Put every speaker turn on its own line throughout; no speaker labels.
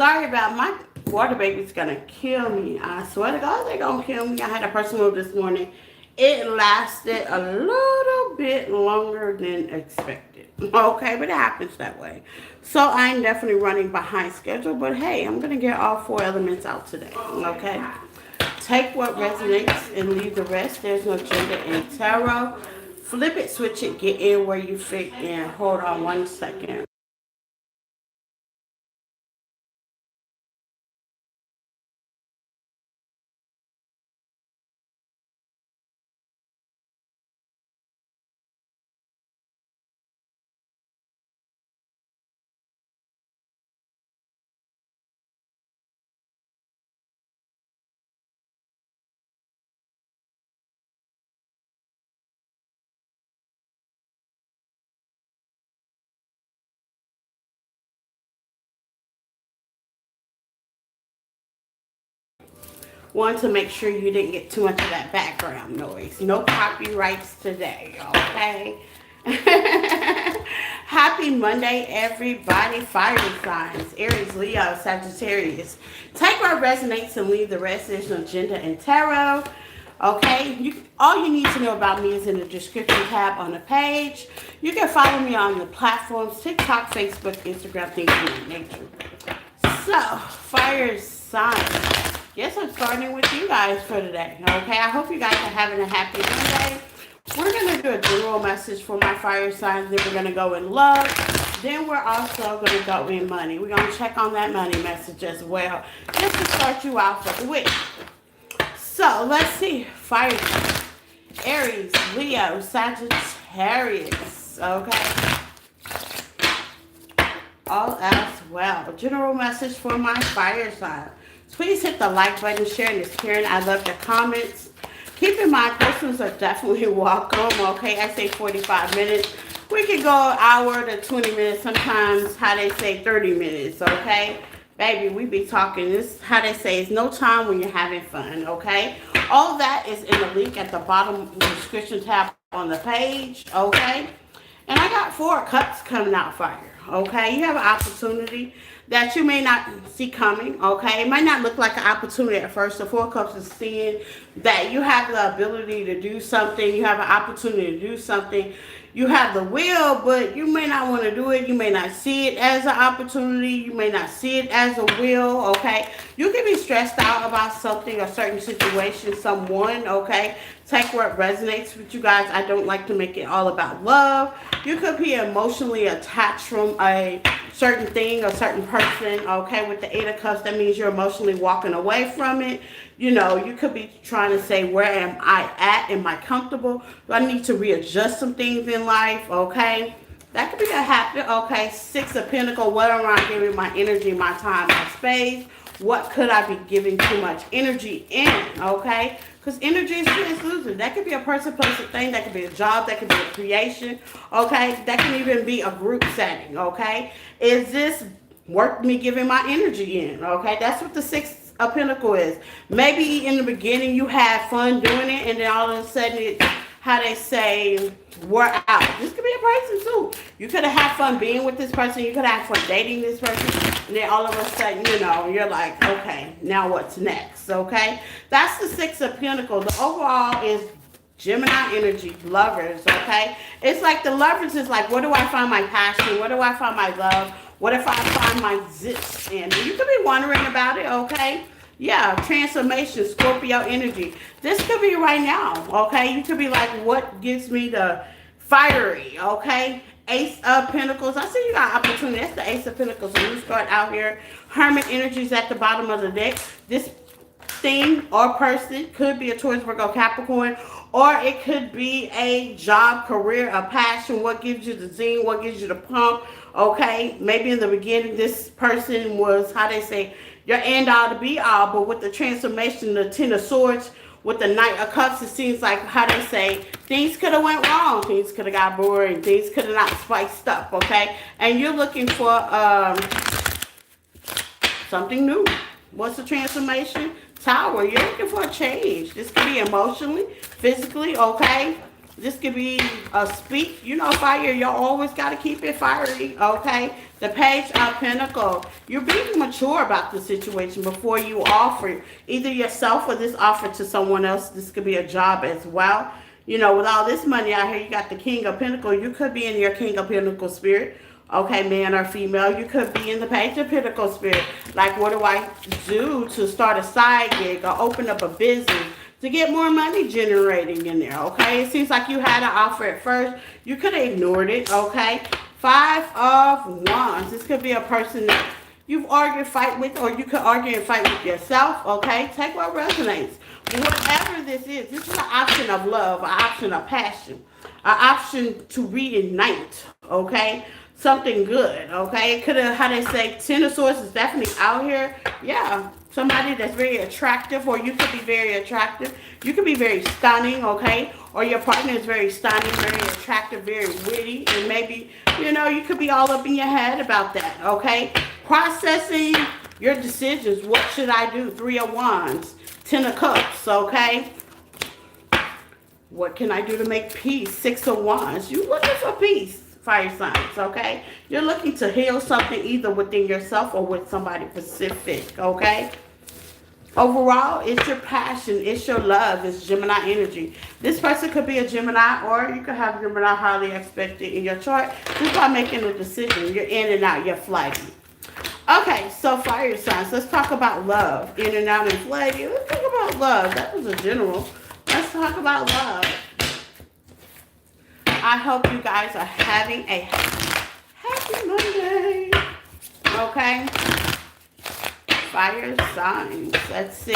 Sorry about my water baby's gonna kill me. I swear to God, they're gonna kill me. I had a person move this morning. It lasted a little bit longer than expected. Okay, but it happens that way. So I'm definitely running behind schedule, but hey, I'm gonna get all four elements out today. Okay. Take what resonates and leave the rest. There's no gender in tarot. Flip it, switch it, get in where you fit in. Hold on 1 second. Want to make sure you didn't get too much of that background noise. No copyrights today, okay? Happy Monday, everybody. Fire signs, Aries, Leo, Sagittarius. Take what resonates and leave the rest. There's no gender in tarot. Okay, all you need to know about me is in the description tab on the page. You can follow me on the platforms TikTok, Facebook, Instagram, things of that nature. So, fire signs. Yes, I'm starting with you guys for today. Okay, I hope you guys are having a happy Monday. We're going to do a general message for my fire signs. Then we're going to go in love. Then we're also going to go in money. We're going to check on that money message as well. Just to start you off with the week. So, let's see. Fire signs. Aries, Leo, Sagittarius. Okay. All as well. General message for my fire sign. Please hit the like button, share, and sharing. I love the comments. Keep in mind, questions are definitely welcome. Okay, I say 45 minutes. We can go an hour to 20 minutes. Sometimes, how they say, 30 minutes. Okay, baby, we be talking. This, how they say, it's no time when you're having fun. Okay, all that is in the link at the bottom of the description tab on the page. Okay, and I got 4 cups coming out fire. Okay, you have an opportunity that you may not see coming. Okay, it might not look like an opportunity at first. The 4 cups is seeing that you have the ability to do something. You have an opportunity to do something. You have the will, but you may not want to do it. You may not see it as an opportunity. You may not see it as a will. Okay, you can be stressed out about something, a certain situation, someone. Okay, take what resonates with you guys. I don't like to make it all about love. You could be emotionally attached from a certain thing, a certain person. Okay, with the 8 of Cups, that means you're emotionally walking away from it. You know, you could be trying to say, where am I at? Am I comfortable? Do I need to readjust some things in life? Okay, that could be a happen. Okay, 6 of Pentacles. What am I giving my energy, my time, my space? What could I be giving too much energy in? Okay, because energy is translucent. That could be a person, place, a thing. That could be a job. That could be a creation. Okay, that can even be a group setting. Okay, is this worth me giving my energy in? Okay, that's what the 6 of Pentacles is. Maybe in the beginning you had fun doing it, and then all of a sudden it, how they say, wore out. This could be a person too. You could have had fun being with this person. You could have had fun dating this person. And then all of a sudden, you know, you're like, okay, now what's next? Okay? That's the 6 of Pentacles. The overall is Gemini energy, lovers, okay? It's like the lovers is like, where do I find my passion? Where do I find my love? What if I find my zits in? You could be wondering about it, okay? Yeah, transformation, Scorpio energy. This could be right now, okay? You could be like, what gives me the fiery, okay? Ace of Pentacles. I see you got opportunity. That's the Ace of Pentacles. So you start out here. Hermit energies at the bottom of the deck. This thing or person could be a Taurus, Virgo, Capricorn, or it could be a job, career, a passion. What gives you the zing? What gives you the pump? Okay, maybe in the beginning this person was, how they say, your end all to be all, but with the transformation, the 10 of Swords, with the Knight of Cups, it seems like, how they say, things could have went wrong, things could have got boring, things could have not spiced up, okay? And you're looking for something new. What's the transformation? Tower. You're looking for a change. This could be emotionally, physically, okay? This could be a speech. You know, fire, you always got to keep it fiery, okay? The Page of Pentacles. You're being mature about the situation before you offer either yourself or this offer to someone else. This could be a job as well. You know, with all this money out here, you got the King of Pentacles. You could be in your King of Pentacles spirit, okay, man or female. You could be in the Page of Pentacles spirit. Like, what do I do to start a side gig or open up a business to get more money generating in there, okay? It seems like you had an offer at first. You could have ignored it, okay? Five of Wands. This could be a person that you've argued, fight with, or you could argue and fight with yourself, okay? Take what resonates. Whatever this is an option of love, an option of passion, an option to reignite, okay? Something good, okay? It could have, how they say, Ten of Swords is definitely out here. Yeah, somebody that's very attractive, or you could be very attractive. You could be very stunning, okay? Or your partner is very stunning, very attractive, very witty, and maybe, you know, you could be all up in your head about that, okay? Processing your decisions. What should I do? Three of Wands, Ten of Cups, okay? What can I do to make peace? Six of Wands. You looking for peace, fire signs, okay? You're looking to heal something either within yourself or with somebody specific, okay? Overall, it's your passion, it's your love, it's Gemini energy. This person could be a Gemini, or you could have Gemini highly expected in your chart just by making a decision. You're in and out, you're flighty. Okay, so fire signs. Let's talk about love. In and out and flighty. Let's talk about love. That was a general. Let's talk about love. I hope you guys are having a happy Monday. Okay? Fire signs. Let's see.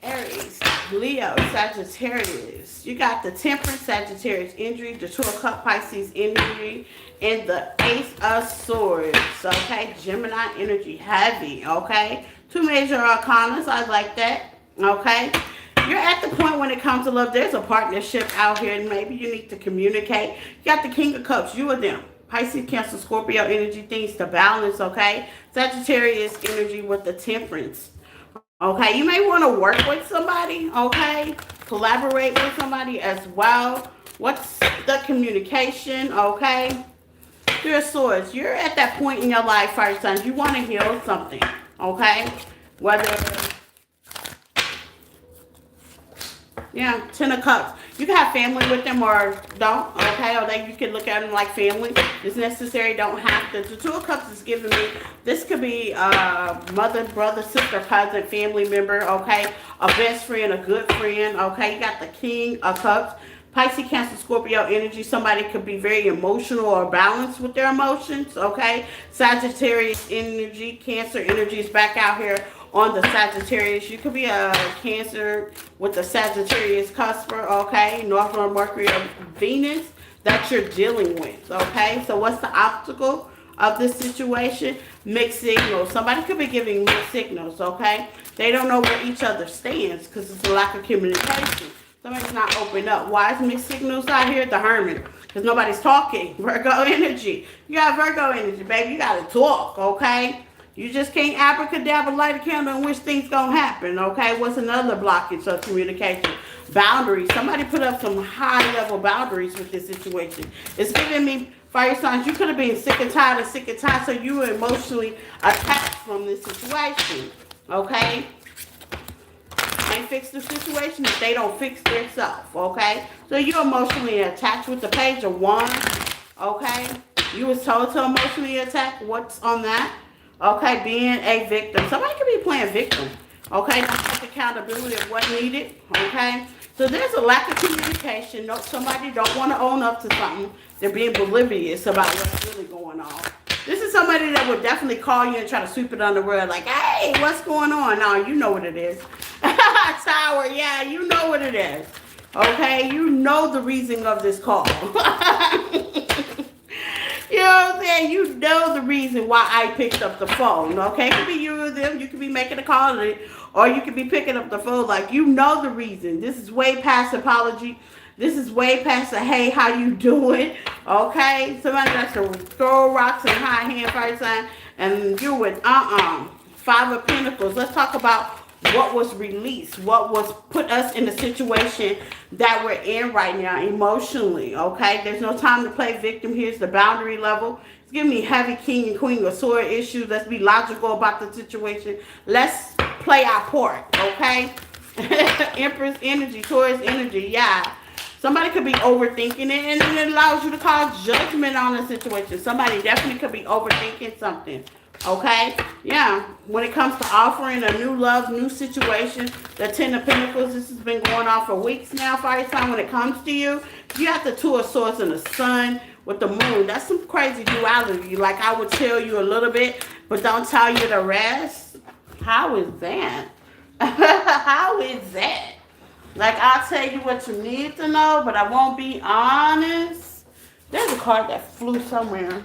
Aries, Leo, Sagittarius. You got the Temperance, Sagittarius energy, the Two of Cups, Pisces energy, and the Ace of Swords. Okay? Gemini energy heavy. Okay? Two major arcanas. I like that. Okay? You're at the point when it comes to love, there's a partnership out here, and maybe you need to communicate. You got the King of Cups, you and them. Pisces, Cancer, Scorpio energy, things to balance, okay? Sagittarius energy with the Temperance. Okay, you may want to work with somebody, okay? Collaborate with somebody as well. What's the communication, okay? Three of Swords. You're at that point in your life, fire signs. You want to heal something, okay? Whether... yeah, Ten of Cups. You can have family with them or don't, okay? Or you can look at them like family. It's necessary, don't have to. The Two of Cups is giving me, this could be mother, brother, sister, cousin, family member, okay? A best friend, a good friend, okay? You got the King of Cups. Pisces, Cancer, Scorpio energy. Somebody could be very emotional or balanced with their emotions, okay? Sagittarius energy, Cancer energy is back out here on the Sagittarius. You could be a Cancer with the Sagittarius cusper, okay? Northern Mercury or Venus that you're dealing with, okay? So what's the obstacle of this situation? Mixed signals. Somebody could be giving mixed signals, okay? They don't know where each other stands because it's a lack of communication. Somebody's not open up. Why is mixed signals out here? The Hermit. Because nobody's talking. Virgo energy. You got Virgo energy, baby. You got to talk, okay? You just can't abracadabra, light a candle and wish things gonna happen, okay? What's another blockage of communication? Boundaries. Somebody put up some high-level boundaries with this situation. It's giving me, fire signs, you could have been sick and tired, so you were emotionally attached from this situation, okay? Can't fix the situation if they don't fix themselves, okay? So you're emotionally attached with the Page of Wands, okay? You was told to emotionally attack. What's on that? Okay, being a victim. Somebody could be playing victim. Okay, don't take accountability of what needed. Okay, so there's a lack of communication. No, somebody don't want to own up to something. They're being oblivious about what's really going on. This is somebody that would definitely call you and try to sweep it under the rug. Like, hey, what's going on? Now you know what it is. Tower, yeah, you know what it is. Okay, you know the reason of this call. You know what I'm saying? You know the reason why I picked up the phone, okay? It could be you or them. You could be making a call, or you could be picking up the phone. Like, you know the reason. This is way past apology. This is way past the, hey, how you doing? Okay? Somebody that's to throw rocks and high hand fire sign, and you would, Five of Pentacles. Let's talk about what was released, what was put us in the situation that we're in right now emotionally, okay? There's no time to play victim. Here's the boundary level. It's giving me heavy king and queen of sword issues. Let's be logical about the situation. Let's play our part, okay? Empress energy, Taurus energy, yeah. Somebody could be overthinking it, and it allows you to call judgment on the situation. Somebody definitely could be overthinking something. Okay? Yeah. When it comes to offering a new love, new situation, the Ten of Pentacles, this has been going on for weeks now, fire sign. When it comes to you, you have the Two of Swords and the Sun with the Moon. That's some crazy duality. Like, I would tell you a little bit, but don't tell you the rest. How is that? How is that? Like, I'll tell you what you need to know, but I won't be honest. There's a card that flew somewhere.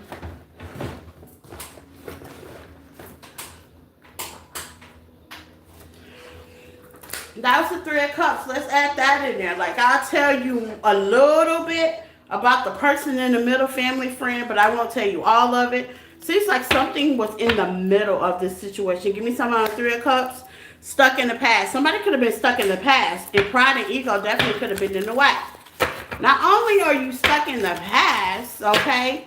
That was the Three of Cups. Let's add that in there. Like, I'll tell you a little bit about the person in the middle, family, friend, but I won't tell you all of it. Seems like something was in the middle of this situation. Give me some on the Three of Cups. Stuck in the past. Somebody could have been stuck in the past, and pride and ego definitely could have been in the way. Not only are you stuck in the past, okay,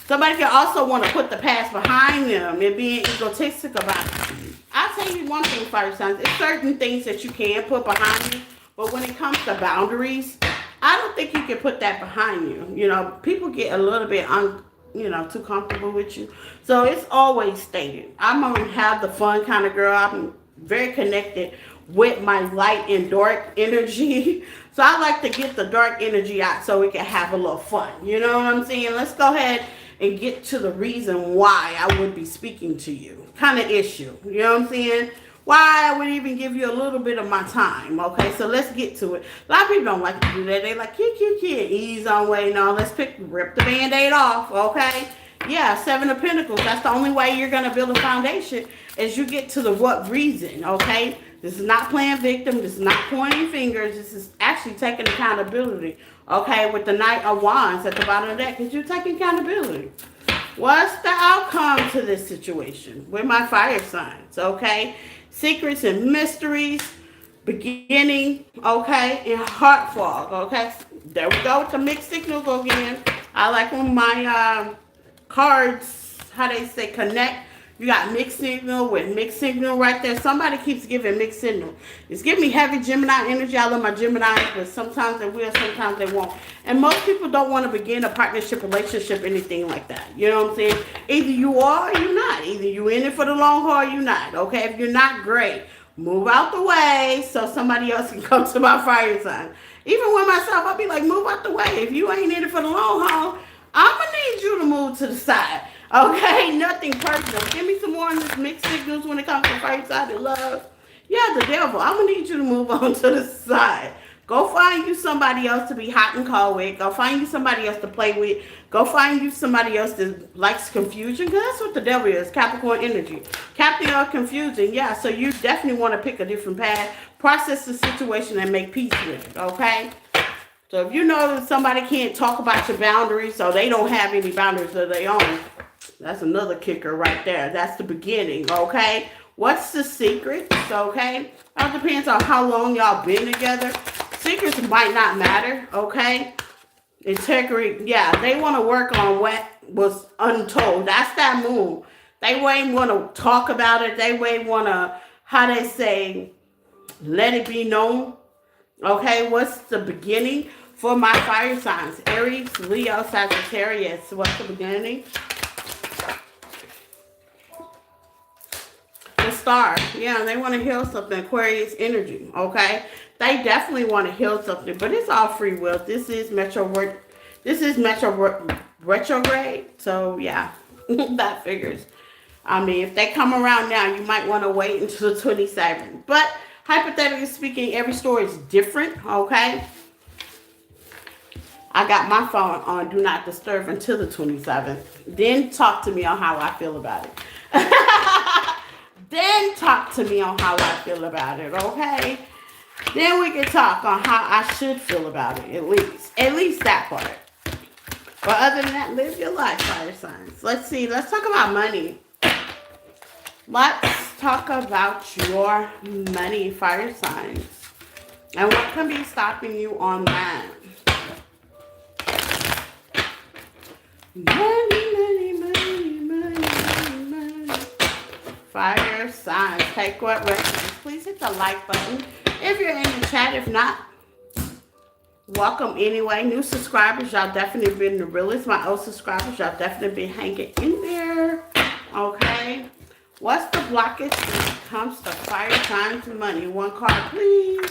somebody could also want to put the past behind them and being egotistic about it. I'll tell you one thing, fire signs. It's certain things that you can put behind you, but when it comes to boundaries, I don't think you can put that behind you. You know, people get a little bit too comfortable with you. So it's always stated. I'm going to have the fun kind of girl. I'm very connected with my light and dark energy. So I like to get the dark energy out so we can have a little fun. You know what I'm saying? Let's go ahead and get to the reason why I would be speaking to you. Kind of issue. You know what I'm saying? Why I would even give you a little bit of my time. Okay, so let's get to it. A lot of people don't like to do that. They like, kid, ease on way. No, let's rip the Band-Aid off. Okay? Yeah, Seven of Pentacles. That's the only way you're going to build a foundation is you get to the what reason, okay? This is not playing victim. This is not pointing fingers. This is actually taking accountability, okay? With the Knight of Wands at the bottom of that, because you're taking accountability. What's the outcome to this situation with my fire signs, okay? Secrets and mysteries, beginning, okay, and heart fog, okay? There we go with the mixed signal again. I like when my cards, how they say, connect. You got mixed signal with mixed signal right there. Somebody keeps giving mixed signal. It's giving me heavy Gemini energy. I love my Geminis, but sometimes they will, sometimes they won't. And most people don't want to begin a partnership, relationship, anything like that. You know what I'm saying? Either you are or you're not. Either you in it for the long haul or you're not. Okay? If you're not, great. Move out the way so somebody else can come to my fire sign. Even with myself, I'll be like, move out the way. If you ain't in it for the long haul, I'm going to need you to move to the side. Okay, nothing personal. Give me some more on this mixed signals when it comes to fire sign and love. Yeah, the devil. I'm going to need you to move on to the side. Go find you somebody else to be hot and cold with. Go find you somebody else to play with. Go find you somebody else that likes confusion. Because that's what the devil is, Capricorn energy. Captain of confusion. Yeah, so you definitely want to pick a different path. Process the situation and make peace with it, okay? So if you know that somebody can't talk about your boundaries, so they don't have any boundaries of their own, that's another kicker right there. That's the beginning, okay? What's the secret? Okay? That depends on how long y'all been together. Secrets might not matter, okay? Integrity, yeah, they want to work on what was untold. That's that Moon. They may want to talk about it. They may want to, how they say, let it be known. Okay, what's the beginning for my fire signs? Aries, Leo, Sagittarius. What's the beginning? The Star. Yeah, they want to heal something. Aquarius energy. Okay, they definitely want to heal something, but it's all free will. This is retrograde. So yeah, that figures. I mean, if they come around now, you might want to wait until the 27th. But hypothetically speaking, every story is different, okay? I got my phone on Do Not Disturb until the 27th. Then talk to me on how I feel about it. Then talk to me on how I feel about it, okay? Then we can talk on how I should feel about it, at least. At least that part. But other than that, live your life, fire signs. Let's see. Let's talk about money. Let's talk about your money, fire signs. And what can be stopping you on that? Money, money, money, money, money, money. Fire signs. Take what resonates. Please hit the like button if you're in the chat. If not, welcome anyway. New subscribers, y'all definitely been the realest. My old subscribers, y'all definitely been hanging in there. Okay. What's the blockage when it comes to fire signs and money? One card, please.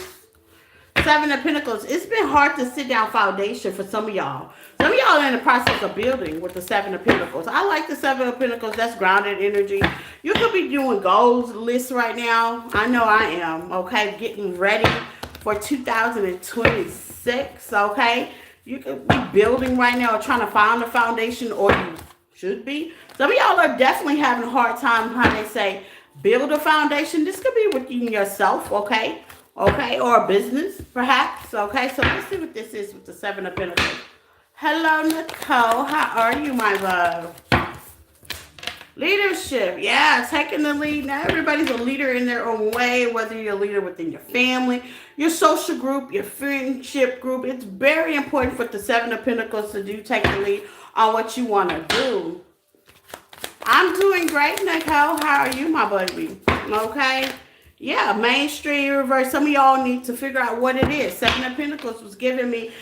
Seven of Pentacles. It's been hard to sit down foundation for some of y'all. Some of y'all are in the process of building with the Seven of Pentacles. I like the Seven of Pentacles. That's grounded energy. You could be doing goals lists right now. I know I am. Okay. Getting ready for 2026. Okay. You could be building right now or trying to find a foundation, or you should be. Some of y'all are definitely having a hard time, how they say, build a foundation. This could be within yourself, okay? Okay, or a business, perhaps, okay? So let's see what this is with the Seven of Pentacles. Hello, Nicole. How are you, my love? Leadership, yeah, taking the lead. Now, everybody's a leader in their own way, whether you're a leader within your family, your social group, your friendship group. It's very important for the Seven of Pentacles to take the lead on what you want to do. I'm doing great, Nicole. How are you, my baby? Okay. Yeah, mainstream reverse. Some of y'all need to figure out what it is. Seven of Pentacles was giving me,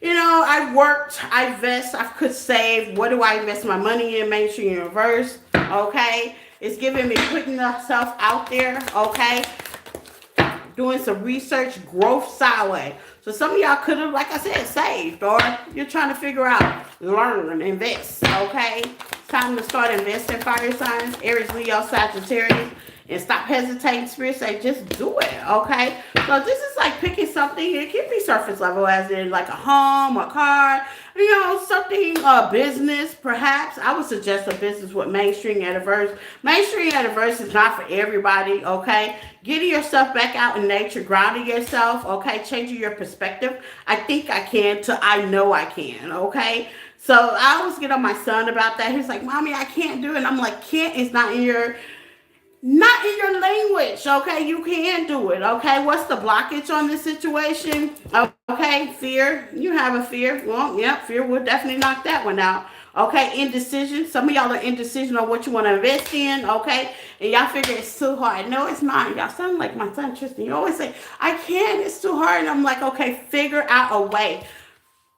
I worked, I invest, I could save. What do I invest my money in? Mainstream reverse. Okay. It's giving me putting yourself out there. Okay. Doing some research, growth sideways. So some of y'all could have, like I said, saved, or you're trying to figure out, learn, invest, okay? It's time to start investing, fire signs, Aries, Leo, Sagittarius, and stop hesitating. Spirit say, just do it, okay? So this is like picking something. It can be surface level, as in like a home, a car, something, a business, perhaps. I would suggest a business with mainstream at a verse. Mainstream at a verse is not for everybody, okay? Getting yourself back out in nature, grounding yourself, okay? Changing your perspective. I think I can to I know I can, okay? So I always get on my son about that. He's like, Mommy, I can't do it. And I'm like, can't is not in your language, okay? You can do it, okay? What's the blockage on this situation? Okay, fear. You have a fear. Well, yeah, fear will definitely knock that one out. Okay, indecision. Some of y'all are indecision on what you want to invest in, okay? And y'all figure it's too hard. No, it's not. Y'all sound like my son, Tristan. You always say, I can't, it's too hard. And I'm like, okay, figure out a way.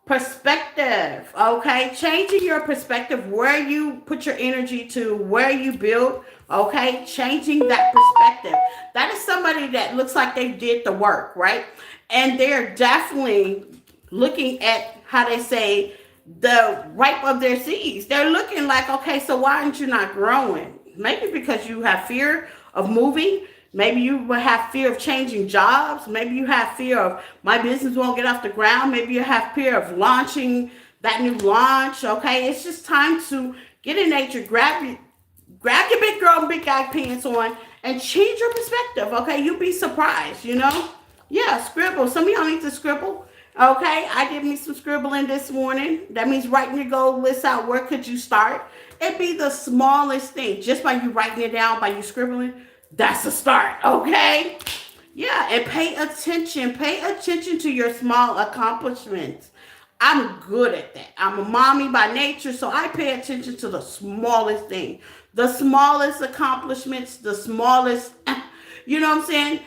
Perspective, okay? Changing your perspective, where you put your energy to, where you build, okay? Changing that perspective. That is somebody that looks like they did the work, right? And they're definitely looking at, how they say, the ripe of their seeds. They're looking like, okay, so why aren't you not growing? Maybe because you have fear of moving. Maybe you will have fear of changing jobs. Maybe you have fear of my business won't get off the ground. Maybe you have fear of launching that new launch. Okay, it's just time to get in nature, grab your big girl and big guy pants on, and change your perspective. Okay, you'll be surprised. Yeah, scribble. Some of y'all need to scribble. Okay, I did me some scribbling this morning. That means writing your goal list out. Where could you start? It'd be the smallest thing. Just by you writing it down, by you scribbling, that's a start, okay? Yeah, and pay attention. Pay attention to your small accomplishments. I'm good at that. I'm a mommy by nature, so I pay attention to the smallest thing. The smallest accomplishments, the smallest, you know what I'm saying?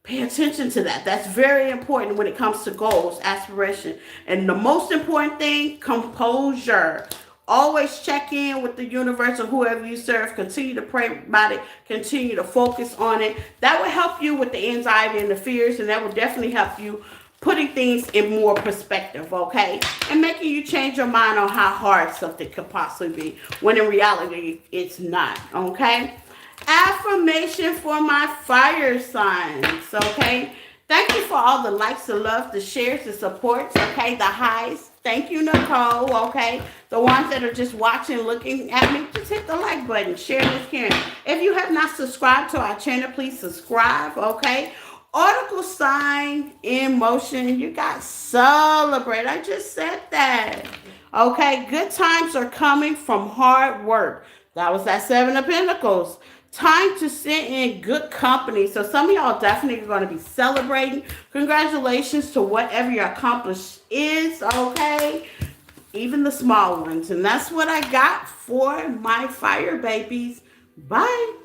Pay attention to that. That's very important when it comes to goals, aspiration. And the most important thing, composure. Always check in with the universe or whoever you serve. Continue to pray about it. Continue to focus on it. That will help you with the anxiety and the fears, and that will definitely help you putting things in more perspective, okay? And making you change your mind on how hard something could possibly be, when in reality, it's not, okay? Affirmation for my fire signs, okay? Thank you for all the likes, the love, the shares, the supports, okay? The highs. Thank you, Nicole, okay? The ones that are just watching, looking at me, just hit the like button. Share this, Karen. If you have not subscribed to our channel, please subscribe, okay? Article sign in motion. You guys celebrate. I just said that. Okay, good times are coming from hard work. That was that Seven of Pentacles. Time to sit in good company. So some of y'all definitely are going to be celebrating. Congratulations to whatever your accomplished is, okay? Even the small ones. And that's what I got for my fire babies. Bye.